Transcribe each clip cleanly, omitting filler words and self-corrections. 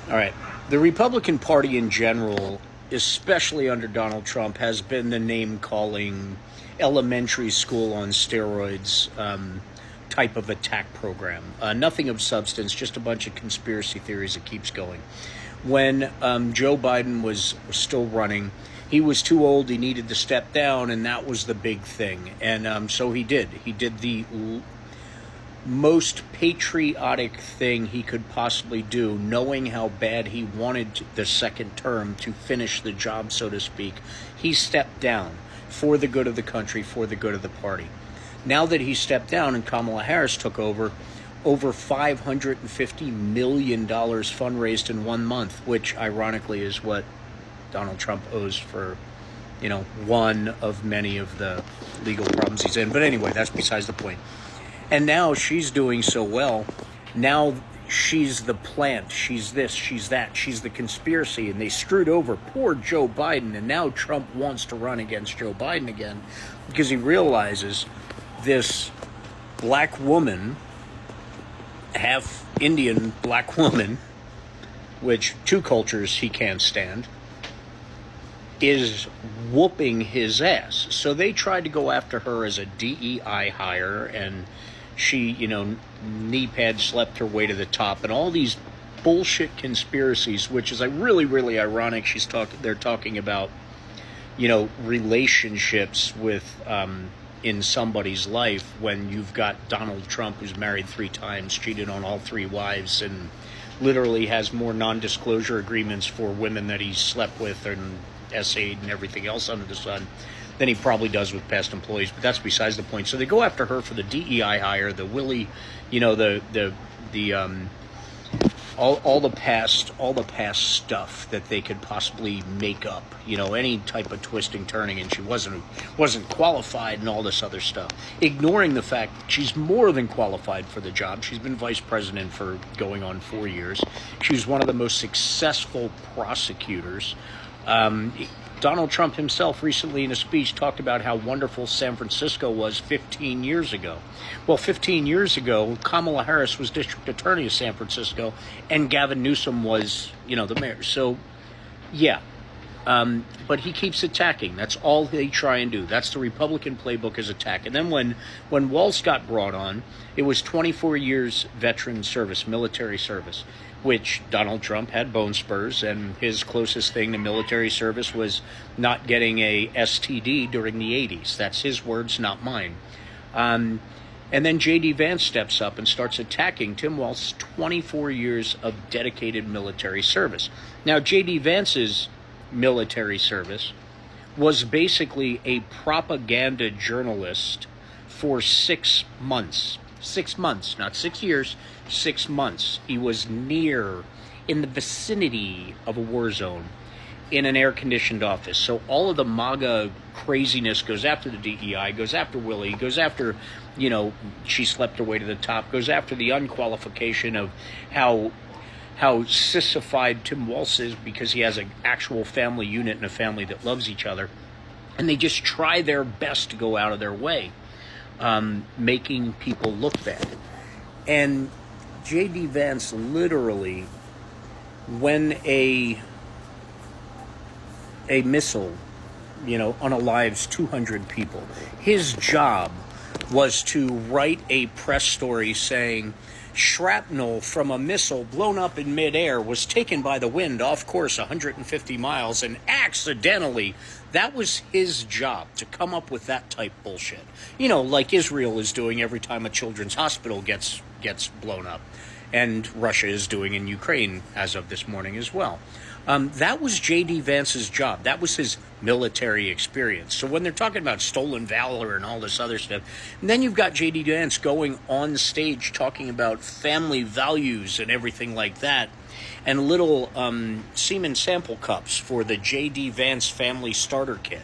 All right. The Republican Party in general, especially under Donald Trump, has been the name-calling, elementary school on steroids type of attack program. Nothing of substance, just a bunch of conspiracy theories that keeps going. When Joe Biden was still running, he was too old, he needed to step down, and that was the big thing. And so he did. He did the most patriotic thing he could possibly do, knowing how bad he wanted the second term to finish the job, so to speak. He stepped down for the good of the country, for the good of the party. Now that he stepped down and Kamala Harris took over $550 million fundraised in 1 month, which ironically is what Donald Trump owes for, one of many of the legal problems he's in. But anyway, that's besides the point. And now she's doing so well. Now she's the plant. She's this, she's that. She's the conspiracy. And they screwed over poor Joe Biden. And now Trump wants to run against Joe Biden again because he realizes this black woman, half Indian black woman, which two cultures he can't stand, is whooping his ass. So they tried to go after her as a DEI hire, and she, knee pad slept her way to the top, and all these bullshit conspiracies, which is really, really ironic. They're talking about, relationships with in somebody's life when you've got Donald Trump, who's married 3 times, cheated on all 3 wives, and literally has more non-disclosure agreements for women that he slept with and essayed and everything else under the sun than he probably does with past employees. But that's besides the point. So they go after her for the DEI hire, the Willie, all the past stuff that they could possibly make up, any type of twisting, turning, and she wasn't qualified and all this other stuff, ignoring the fact that she's more than qualified for the job. She's been vice president for going on 4 years. She's one of the most successful prosecutors. Donald Trump himself recently in a speech talked about how wonderful San Francisco was 15 years ago. Well, 15 years ago, Kamala Harris was district attorney of San Francisco, and Gavin Newsom was, the mayor. So, yeah. But he keeps attacking. That's all they try and do. That's the Republican playbook, is attack. And then when Waltz got brought on, it was 24 years veteran service, military service, which Donald Trump had bone spurs, and his closest thing to military service was not getting a STD during the 80s. That's his words, not mine. And then J.D. Vance steps up and starts attacking Tim Walz's 24 years of dedicated military service. Now, J.D. Vance's military service was basically a propaganda journalist for 6 months. 6 months, not 6 years, 6 months. He was in the vicinity of a war zone in an air-conditioned office. So all of the MAGA craziness goes after the DEI, goes after Willie, goes after, she slept her way to the top, goes after the unqualification of how sissified Tim Waltz is because he has an actual family unit and a family that loves each other. And they just try their best to go out of their way, making people look bad. And J.D. Vance literally, when a missile, unalives 200 people, his job was to write a press story saying shrapnel from a missile blown up in midair was taken by the wind off course 150 miles and accidentally. That was his job, to come up with that type bullshit. Like Israel is doing every time a children's hospital gets blown up, and Russia is doing in Ukraine as of this morning as well. That was J.D. Vance's job. That was his military experience. So when they're talking about stolen valor and all this other stuff, and then you've got J.D. Vance going on stage talking about family values and everything like that, and little semen sample cups for the J.D. Vance Family Starter Kit.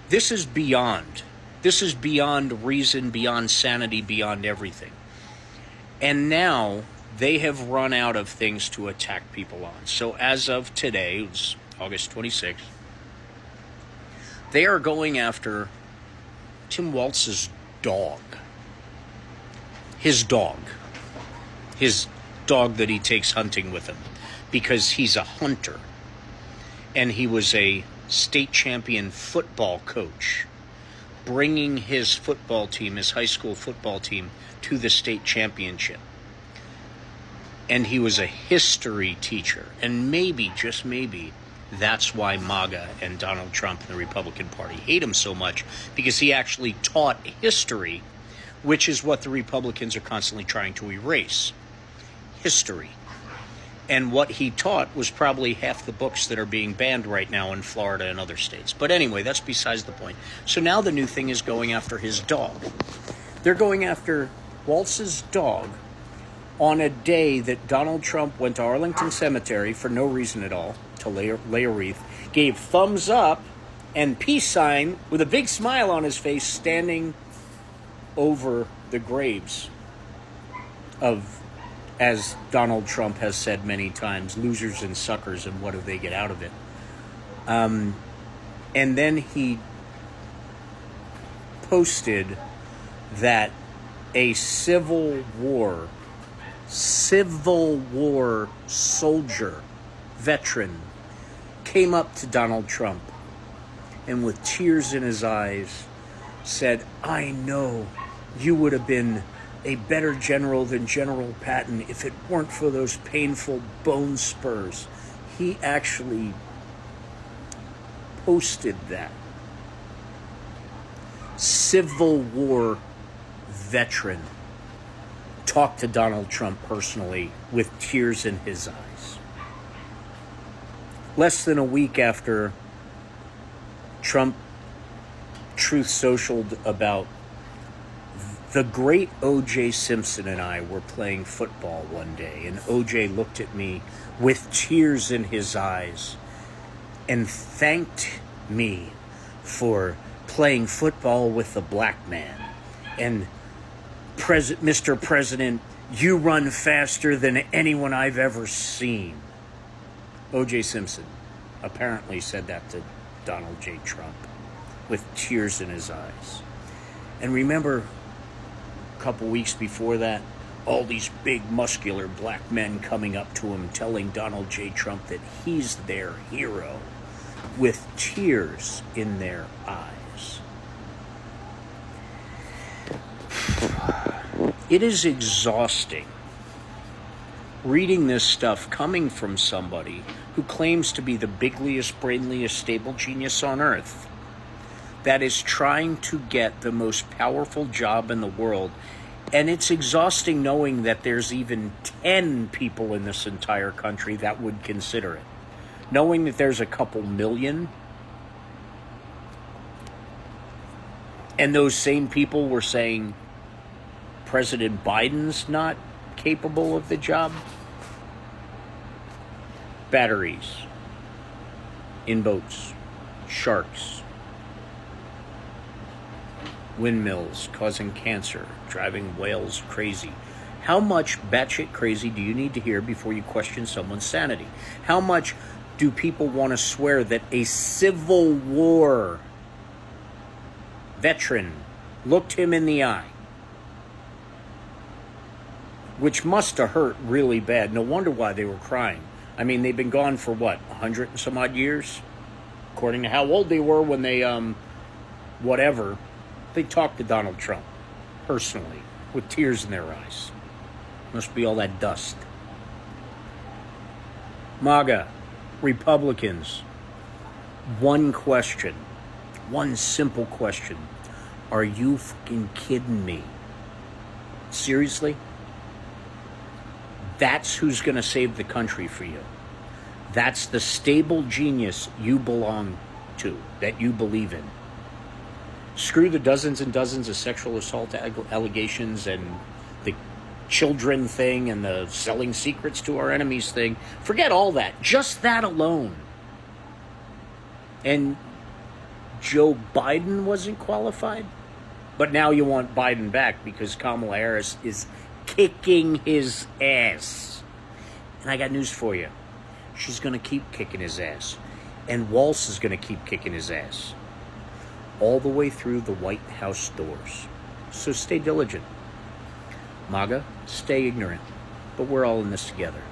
This is beyond. This is beyond reason, beyond sanity, beyond everything. And now they have run out of things to attack people on. So as of today, it's August 26th, they are going after Tim Waltz's dog. His dog that he takes hunting with him. because he's a hunter. And he was a state champion football coach, bringing his football team, his high school football team, to the state championship. And he was a history teacher. And maybe, just maybe, that's why MAGA and Donald Trump and the Republican Party hate him so much, because he actually taught history, which is what the Republicans are constantly trying to erase. History. And what he taught was probably half the books that are being banned right now in Florida and other states. But anyway, that's besides the point. So now the new thing is going after his dog. They're going after Waltz's dog on a day that Donald Trump went to Arlington Cemetery for no reason at all to lay a wreath, gave thumbs up and peace sign with a big smile on his face, standing over the graves of, as Donald Trump has said many times, losers and suckers, and what do they get out of it? And then he posted that a Civil War soldier, veteran, came up to Donald Trump and with tears in his eyes said, "I know you would have been a better general than General Patton if it weren't for those painful bone spurs." He actually posted that. Civil War veteran talked to Donald Trump personally with tears in his eyes. Less than a week after Trump Truth Socialed about the great O.J. Simpson and I were playing football one day, and O.J. looked at me with tears in his eyes and thanked me for playing football with a black man. And Mr. President, you run faster than anyone I've ever seen. O.J. Simpson apparently said that to Donald J. Trump with tears in his eyes. And remember, a couple weeks before that, all these big, muscular black men coming up to him, telling Donald J. Trump that he's their hero, with tears in their eyes. It is exhausting reading this stuff coming from somebody who claims to be the bigliest, brainliest, stable genius on earth, that is trying to get the most powerful job in the world. And it's exhausting knowing that there's even 10 people in this entire country that would consider it. Knowing that there's a couple million, and those same people were saying President Biden's not capable of the job. Batteries in boats, sharks, windmills causing cancer, driving whales crazy. How much batshit crazy do you need to hear before you question someone's sanity? How much do people want to swear that a Civil War veteran looked him in the eye? Which must have hurt really bad. No wonder why they were crying. I mean, they've been gone for what, 100 and some odd years? According to how old they were when they, whatever, they talked to Donald Trump personally with tears in their eyes. Must be all that dust. MAGA, Republicans, one question, one simple question. Are you fucking kidding me? Seriously? That's who's going to save the country for you. That's the stable genius you belong to, that you believe in. Screw the dozens and dozens of sexual assault allegations and the children thing and the selling secrets to our enemies thing. Forget all that. Just that alone. And Joe Biden wasn't qualified? But now you want Biden back because Kamala Harris is kicking his ass. And I got news for you. She's going to keep kicking his ass. And Waltz is going to keep kicking his ass. All the way through the White House doors. So stay diligent. MAGA, stay ignorant. But we're all in this together.